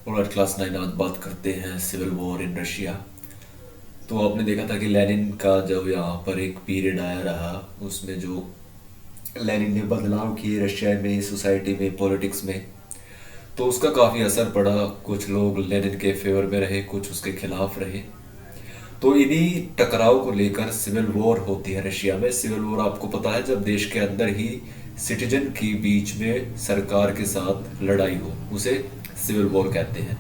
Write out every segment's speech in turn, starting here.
और क्लास 9 आज बात करते हैं सिविल वॉर इन रशिया। तो आपने देखा था कि लेनिन का जब यहाँ पर एक पीरियड आया रहा, उसमें जो लेनिन ने बदलाव किए रशिया में, सोसाइटी में, पॉलिटिक्स में, तो उसका काफ़ी असर पड़ा। कुछ लोग लेनिन के फेवर में रहे, कुछ उसके खिलाफ रहे। तो इन्हीं टकराव को लेकर सिविल वॉर होती है रशिया में। सिविल वॉर आपको पता है, जब देश के अंदर ही सिटीजन की बीच में सरकार के साथ लड़ाई हो, उसे सिविल वॉर कहते हैं।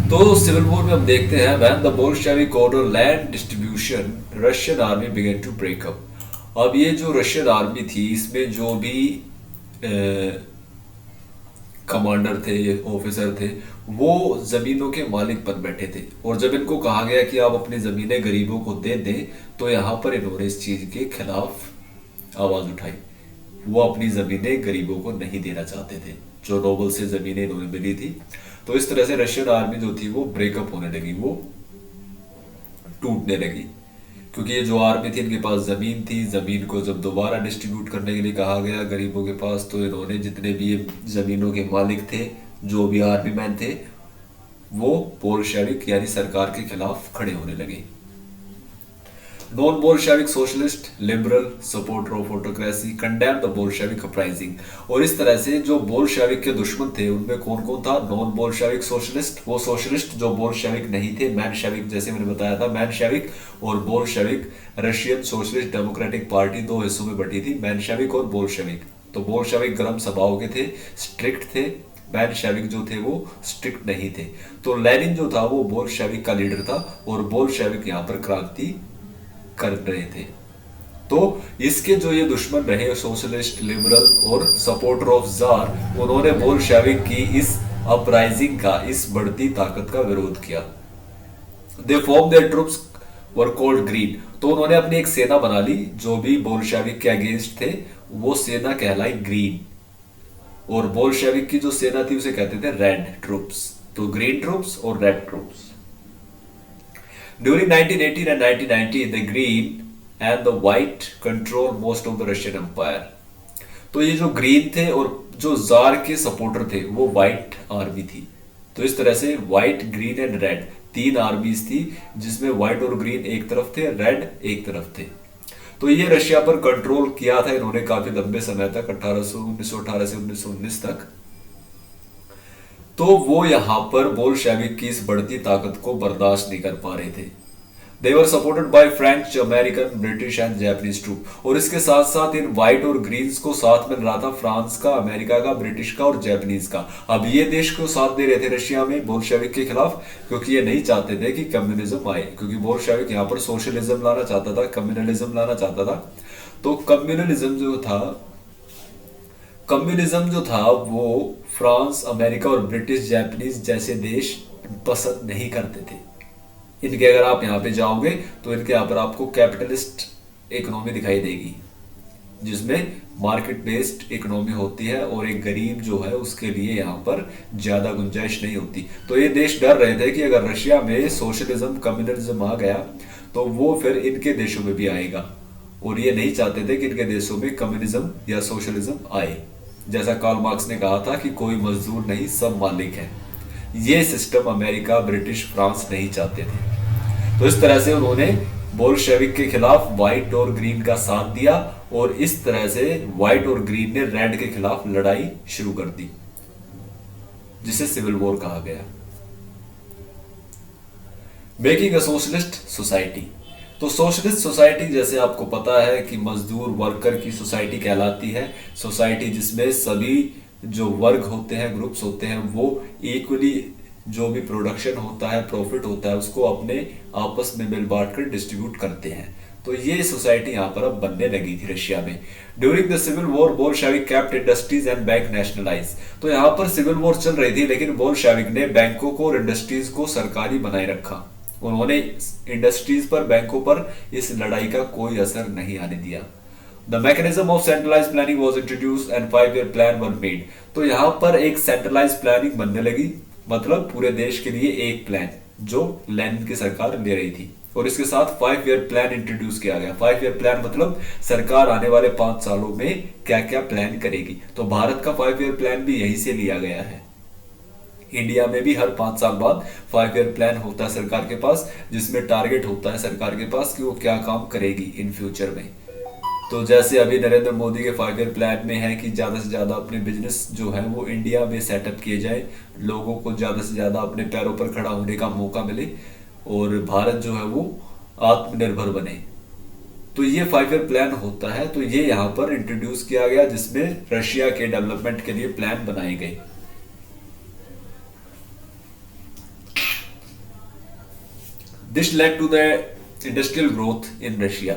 तो सिविल वॉर में हम देखते हैं when the Bolshevik order land distribution Russian army began to break up. अब ये जो रशियन आर्मी थी, इसमें जो भी कमांडर थे, ऑफिसर थे, वो जमीनों के मालिक बन बैठे थे। और जब इनको कहा गया कि आप अपनी जमीनें गरीबों को दे दें, तो यहाँ पर इन्होंने इस चीज के खिलाफ आवाज उठाई। वो अपनी जमीनें गरीबों को नहीं देना चाहते थे, जो नोबल से जमीनें इन्होंने मिली थी। तो इस तरह से रशियन आर्मी जो थी वो ब्रेकअप होने लगी, वो टूटने लगी। क्योंकि ये जो आर्मी थी, इनके पास जमीन थी, जमीन को जब दोबारा डिस्ट्रीब्यूट करने के लिए कहा गया गरीबों के पास, तो इन्होंने जितने भी ये जमीनों के मालिक थे, जो भी आर्मी मैन थे, वो बोल्शेविक यानी सरकार के खिलाफ खड़े होने लगे। Non Bolshevik socialist liberal supporter of autocracy condemn the Bolshevik uprising. और इस तरह से जो बोल्शेविक के दुश्मन थे, उनमें कौन कौन था? नॉन बोल्शेविक सोशलिस्ट, वो सोशलिस्ट जो बोल्शेविक नहीं थे, मैनशेविक, जैसे मैंने बताया था, मैनशेविक और Bolshevik. Russian socialist democratic party दो हिस्सों में बटी थी, मैनशेविक और बोल्शेविक। तो बोल्शेविक गर्म स्वभाव के थे, स्ट्रिक्ट थे। मैनशेविक जो थे वो स्ट्रिक्ट नहीं थे। तो लेनिन जो था वो बोल्शेविक का लीडर था, और बोल्शेविक यहाँ पर क्रांति कर रहे थे। तो इसके जो ये दुश्मन रहे, सोशलिस्ट, लिबरल और सपोर्टर ऑफ जार, उन्होंने बोल्शेविक की इस अपराइजिंग का, इस बढ़ती ताकत का विरोध किया। They form their troops were called green. तो उन्होंने अपनी एक सेना बना ली, जो भी बोल्शेविक के अगेंस्ट थे, वो सेना कहलाई ग्रीन। और बोल्शेविक की जो सेना थी उसे कहते थे रेड ट्रूप्स। तो ग्रीन ट्रूप्स और red troops. During 1918 and 1990, the Green and the White control most of the Russian Empire. तो ये जो ग्रीन थे और जो जार के सपोर्टर थे, वो व्हाइट आर्मी थी। तो इस तरह से व्हाइट, ग्रीन एंड रेड तीन आर्मीज थी, जिसमें व्हाइट और ग्रीन एक तरफ थे, रेड एक तरफ थे। तो ये रशिया पर कंट्रोल किया था इन्होंने काफी लंबे समय तक, 1918 से 1919 तक। तो वो यहां पर बोल्शेविक की इस बढ़ती ताकत को बर्दाश्त नहीं कर पा रहे थे। They were supported by French, American, British and Japanese troops। और इसके साथ साथ इन व्हाइट और ग्रीन्स को साथ मिल रहा था फ्रांस का, अमेरिका का, ब्रिटिश का और जापानीज का। अब ये देश को साथ दे रहे थे रशिया में बोल्शेविक के खिलाफ, क्योंकि ये नहीं चाहते थे कि कम्युनिज्म आए, क्योंकि बोल्शेविक यहाँ पर सोशलिज्म लाना चाहता था, कम्युनलिज्म लाना चाहता था। तो कम्युनिज्म जो था वो फ्रांस, अमेरिका और ब्रिटिश, जापानीज जैसे देश पसंद नहीं करते थे। इनके अगर आप यहाँ पे जाओगे तो इनके यहाँ पर आपको कैपिटलिस्ट इकोनॉमी दिखाई देगी, जिसमें मार्केट बेस्ड इकोनॉमी होती है, और एक गरीब जो है उसके लिए यहाँ पर ज्यादा गुंजाइश नहीं होती। तो ये देश डर रहे थे कि अगर रशिया में सोशलिज्म, कम्युनलिज्म आ गया तो वो फिर इनके देशों में भी आएगा, और ये नहीं चाहते थे कि इनके देशों में कम्युनिज्म या सोशलिज्म आए। जैसा कार्ल मार्क्स ने कहा था कि कोई मजदूर नहीं, सब मालिक है। ये सिस्टम अमेरिका, ब्रिटिश, फ्रांस नहीं चाहते थे। तो इस तरह से उन्होंने बोल्शेविक के खिलाफ व्हाइट और ग्रीन का साथ दिया, और इस तरह से व्हाइट और ग्रीन ने रेड के खिलाफ लड़ाई शुरू कर दी, जिसे सिविल वॉर कहा गया। Making a socialist society. तो सोशलिस्ट सोसाइटी, जैसे आपको पता है कि मजदूर वर्कर की सोसाइटी कहलाती है। सोसाइटी जिसमें सभी जो वर्ग होते हैं, ग्रुप्स होते हैं, वो इक्वली जो भी प्रोडक्शन होता है, प्रॉफिट होता है, उसको अपने आपस में मिल बांट कर डिस्ट्रीब्यूट करते हैं। तो ये सोसाइटी यहाँ पर अब बनने लगी थी रशिया में। During the civil war Bolshevik kept industries and bank nationalise. तो यहाँ पर सिविल वॉर चल रही थी, लेकिन बोल्शेविक ने बैंकों को और इंडस्ट्रीज को सरकारी बनाए रखा। उन्होंने इंडस्ट्रीज पर, बैंकों पर इस लड़ाई का कोई असर नहीं आने दिया। The mechanism of centralized planning was introduced and 5-year plan were made। तो यहाँ पर एक सेंट्रलाइज प्लानिंग बनने लगी, मतलब पूरे देश के लिए एक प्लान जो लेनिन की सरकार ले रही थी, और इसके साथ 5-year प्लान इंट्रोड्यूस किया गया। 5-year प्लान मतलब सरकार आने वाले 5 सालों में क्या क्या प्लान करेगी। तो भारत का 5-year प्लान भी यहीं से लिया गया है। इंडिया में भी हर 5 साल बाद 5 ईयर प्लान होता है सरकार के पास, जिसमें टारगेट होता है सरकार के पास कि वो क्या काम करेगी इन फ्यूचर में। तो जैसे अभी नरेंद्र मोदी के 5 ईयर प्लान में है कि ज़्यादा से ज़्यादा अपने बिजनेस जो है वो इंडिया में सेटअप किए जाए, लोगों को ज़्यादा से ज़्यादा अपने पैरों पर खड़ा होने का मौका मिले और भारत जो है वो आत्मनिर्भर बने। तो ये 5 ईयर प्लान होता है, तो ये यहाँ पर इंट्रोड्यूस किया गया जिसमें रशिया के डेवलपमेंट के लिए प्लान बनाए गए। This led to the industrial growth in Russia.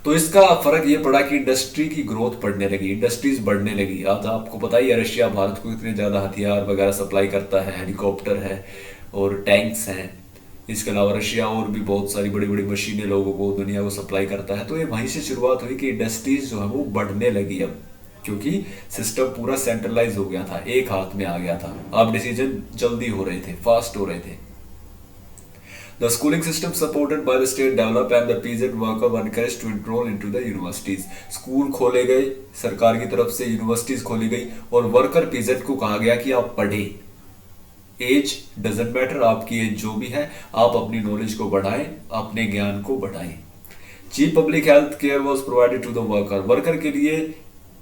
तो इसका फर्क ये पड़ा कि इंडस्ट्री की ग्रोथ बढ़ने लगी, इंडस्ट्रीज बढ़ने लगी। आज आपको पता ही है रशिया भारत को इतने ज्यादा हथियार वगैरह सप्लाई करता है, हेलीकॉप्टर है और टैंक्स हैं। इसके अलावा रशिया और भी बहुत सारी बड़ी बड़ी मशीनें लोगों को, दुनिया को सप्लाई करता है। तो ये वहीं से शुरुआत हुई कि इंडस्ट्रीज जो है वो बढ़ने लगी अब, क्योंकि सिस्टम पूरा सेंट्रलाइज हो गया था, एक हाथ में आ गया था। अब डिसीजन जल्दी हो रहे थे, फास्ट हो रहे थे। The schooling system supported by the state developed and the peasant worker were encouraged to enroll into the universities. School खोले गए सरकार की तरफ से, यूनिवर्सिटीज खोली गई और वर्कर पीजेंट को कहा गया कि आप पढ़े। एज डजेंट मैटर, आपकी एज जो भी है, आप अपनी नॉलेज को बढ़ाएं, अपने ज्ञान को बढ़ाएं। Cheap public health care was provided to the worker. Worker के लिए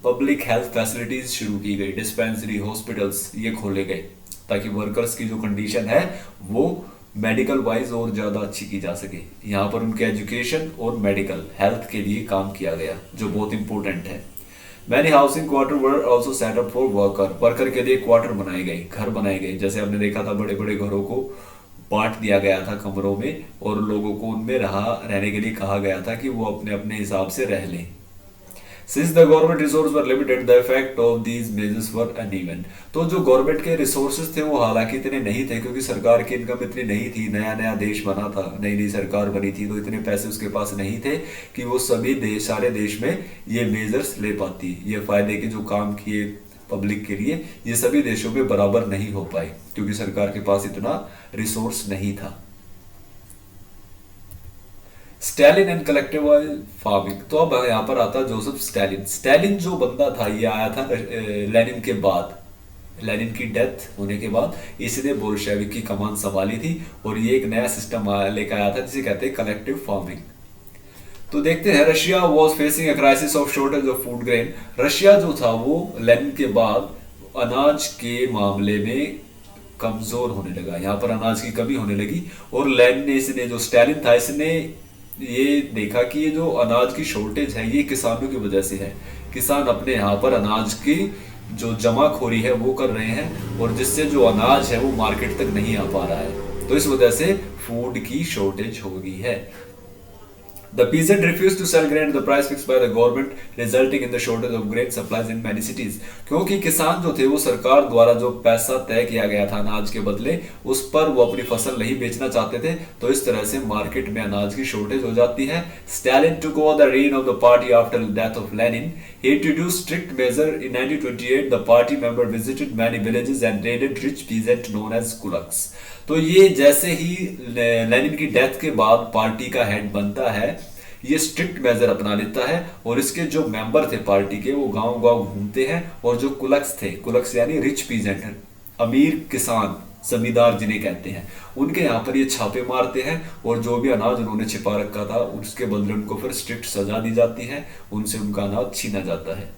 पब्लिक हेल्थ फैसिलिटीज शुरू की गई, डिस्पेंसरी, हॉस्पिटल्स ये खोले गए ताकि वर्कर्स की जो कंडीशन है वो मेडिकल वाइज और ज्यादा अच्छी की जा सके। यहाँ पर उनके एजुकेशन और मेडिकल हेल्थ के लिए काम किया गया, जो बहुत इंपॉर्टेंट है। Many housing quarter were also set up for worker. Worker के लिए क्वार्टर बनाए गए, घर बनाए गए। जैसे हमने देखा था बड़े बड़े घरों को बांट दिया गया था कमरों में और लोगों को उनमें रहने के लिए कहा गया था कि वो अपने अपने हिसाब से रह लें। Since the government resources were limited, the effect of these measures were uneven. तो जो गवर्नमेंट के रिसोर्सेज थे वो हालांकि इतने नहीं थे, क्योंकि सरकार की इनकम इतनी नहीं थी, नया नया देश बना था, नई नई सरकार बनी थी, तो इतने पैसे उसके पास नहीं थे कि वो सभी देश, सारे देश में ये मेजर्स ले पाती। ये फायदे के जो काम किए पब्लिक के लिए, ये सभी देशों में बराबर नहीं हो पाए, क्योंकि सरकार के पास इतना रिसोर्स नहीं था। Stalin and collective farming. तो अब यहाँ पर आता है जोसेफ स्टैलिन। स्टैलिन जो बंदा था ये आया था लेनिन के बाद, लेनिन की डेथ होने के बाद इसने बोल्शेविक की कमान संभाली थी और ये एक नया सिस्टम लेकर आया था जिसे कहते हैं कलेक्टिव फार्मिंग। तो देखते हैं, Russia was facing a crisis of shortage of food grain. Russia जो था वो लेनिन के बाद अनाज के मामले में कमजोर होने लगा, यहाँ पर अनाज की कमी होने लगी। और लेनिन ने, इसने जो स्टैलिन था, इसने ये देखा कि ये जो अनाज की शॉर्टेज है ये किसानों की वजह से है। किसान अपने यहाँ पर अनाज की जो जमाखोरी है वो कर रहे हैं और जिससे जो अनाज है वो मार्केट तक नहीं आ पा रहा है, तो इस वजह से फूड की शॉर्टेज हो गई है। The peasant refused to sell grain at the price fixed by the government, resulting in the shortage of grain supplies in many cities. क्योंकि किसान जो थे वो सरकार द्वारा जो पैसा तय किया गया था अनाज के बदले, उस पर वो अपनी फसल नहीं बेचना चाहते थे, तो इस तरह से मार्केट में अनाज की शॉर्टेज हो जाती है। Stalin took over the reign of the party after the death of Lenin. He introduced strict measure in 1928. The party member visited many villages and raided rich peasants known as kulaks. तो ये जैसे ही Lenin की death के बाद party का head बनता है, ये स्ट्रिक्ट मेजर अपना लेता है और इसके जो मेंबर थे पार्टी के वो गांव गांव घूमते हैं और जो कुलक्स थे, कुलक्स यानी रिच पीजेंट, अमीर किसान, जमींदार जिन्हें कहते हैं, उनके यहाँ पर ये छापे मारते हैं और जो भी अनाज उन्होंने छिपा रखा था उसके बदले उनको फिर स्ट्रिक्ट सजा दी जाती है, उनसे उनका अनाज छीना जाता है।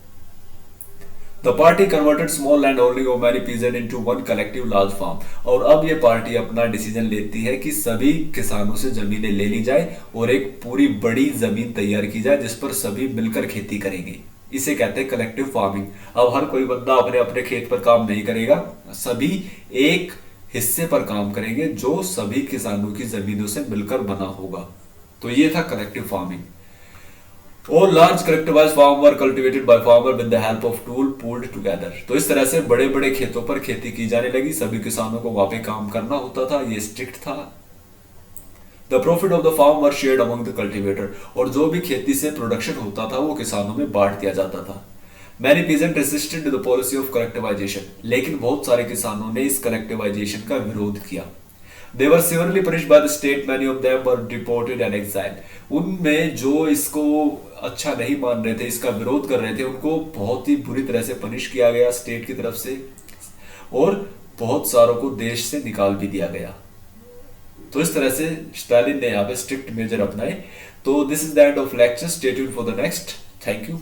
The party converted small land holding of many peasants into one collective large farm. और अब ये पार्टी अपना डिसीजन लेती है कि सभी किसानों से जमीनें ले ली जाए और एक पूरी बड़ी जमीन तैयार की जाए जिस पर सभी मिलकर खेती करेंगे। इसे कहते हैं कलेक्टिव फार्मिंग। अब हर कोई बंदा अपने अपने खेत पर काम नहीं करेगा, सभी एक हिस्से पर काम करेंगे जो सभी किसानों की जमीनों से मिलकर बना होगा। तो ये था कलेक्टिव फार्मिंग। और large collectivized farm were cultivated by farmer with the help of tool pulled together. तो इस तरह से बड़े बड़े खेतों पर खेती की जाने लगी, सभी किसानों को वहां पे काम करना होता था, ये स्ट्रिक्ट था। The profit of the farm were shared among the cultivator. और जो भी खेती से प्रोडक्शन होता था वो किसानों में बांट दिया जाता था। Many peasant resisted the policy of collectivisation. लेकिन बहुत सारे किसानों ने इस कलेक्टिवाइजेशन का विरोध किया। They were severely punished by the state. Many of them were deported and exiled. उनमें जो इसको अच्छा नहीं मान रहे थे, इसका विरोध कर रहे थे, उनको बहुत ही बुरी तरह से पनिश किया गया स्टेट की तरफ से और बहुत सारों को देश से निकाल भी दिया गया। तो इस तरह से स्टालिन ने यहाँ पे स्ट्रिक्ट मेजर अपनाए। तो this is the end of lecture, stay tuned for the next. Thank you.